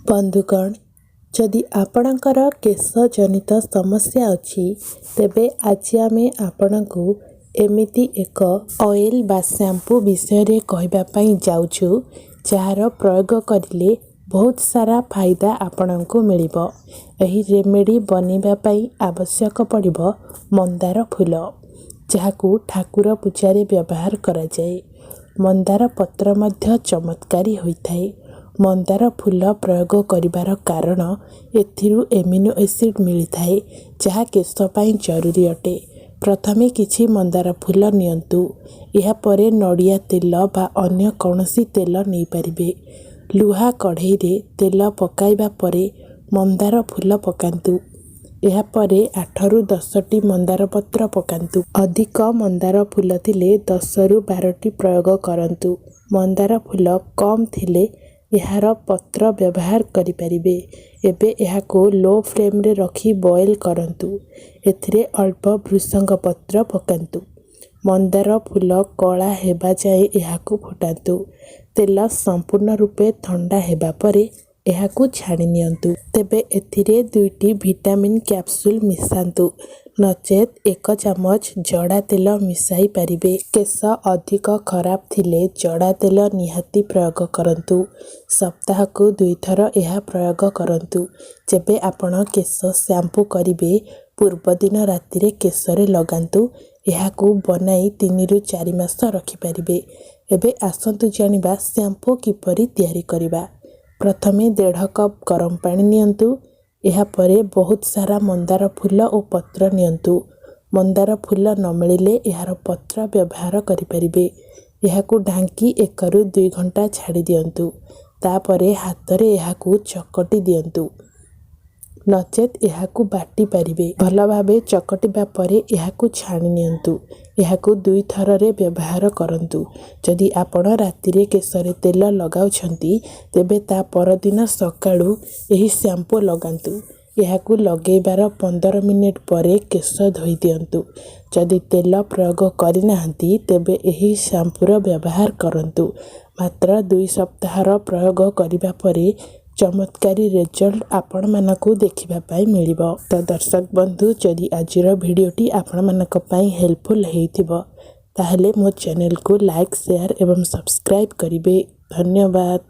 बंधुगण, जदि आपणकर केश जनित समस्या अच्छी तेबे आज आमे आपणकु एमिति एक ऑयल बा शैम्पू विषय रे कहबा पई जाउछु जार प्रयोग करिले बहुत सारा फायदा आपणकु मिलिबो। एही रेमेडी बनिबा पई आवश्यक पड़िबो मंदार फूल, जाहाकू ठाकुर पूजारे व्यवहार करा जाए। मंदार पत्र मध्य चमत्कारी होइथाए। मंदार फूल प्रयोग करिबार कारण एथिरु एमिनो एसिड मिलिथाए, जहा केश पई जरूरी अटे। प्रथमे किछि मंदार फूल नियंतु, या परे नड़िया तेल बा अन्य कौनसी तेल नहीं पारिबे। लुहा कढ़ई रे तेल पकाइबा परे मंदार फूल पकांतु। या परे 8 रु 10 टी मंदार पत्र पकांतु। अधिक मंदार फूल थिले 10 रु 12 टी प्रयोग करंतु। मंदार फूल कम थिले यार पत्र व्यवहार करि परिबे। एबे याको लो फ्लेम रे रखी बॉयल करंतु। एथिरे अल्प भृषंग पत्र पकांतु। मंदार फूल कला हेबा जाए याको फुटांतु। तेल संपूर्ण रूपे ठंडा हेबा परे याको छाणी नियंतु। तेबे एथिरे 2टी विटामिन कैप्सूल मिसांतु, नचेत 1 चामच जड़ा तेल मिसाई पारिबे। केश अधिक खराब थिले जड़ा तेल निहाती प्रयोग करंतु। सप्ताह को 2 थर यह प्रयोग करंतु। जेबे आपण केश शैम्पू करिवे पूर्व दिन राति रे केश रे लगांतु। याकू बनाई 3 रु 4 मास रखि पारिबे। एबे आसंतु जानिबा शैम्पू किपरि तयारी करिबा। प्रथमे 1.5 कप गरम पानी नियंतु। यह परे बहुत सारा मंदार फूल और पत्र नियंतु। मंदार फूल न मिलिले यार पत्र व्यवहार करि परिबे। याकू ढांकी 1 रु 2 घंटा छाड़ी दियंतु। तापरे हाथ रे याकू चकटी दियंतु, नचेत याकू बाटी पारिबे। भल भाबे चकटिबा परे याकू छाणी नियंतु। याकू 2 थर रे व्यवहार करंतु। जदि आपण राति रे केशरे तेल लगाउछंती तेबे ता परदिन सकाळू एही शैम्पू लगांतु। याकू लगेबार 15 मिनिट परे केश धोई दियंतु। जदि तेल प्रयोग करिनाहंती तेबे एही शैम्पूर व्यवहार करंतु। मात्र 2 सप्ताहर प्रयोग करिबा परे चमत्कारी रिजल्ट आपण मानकू देखिबा पाई मिलिबो। तो दर्शक बंधु, जदि आजिर भिडियोटी आपण मानक पाई हेल्पफुल हेइथिबो ताहले मो चैनल को लाइक, शेयर एवं सब्सक्राइब करिवे। धन्यवाद।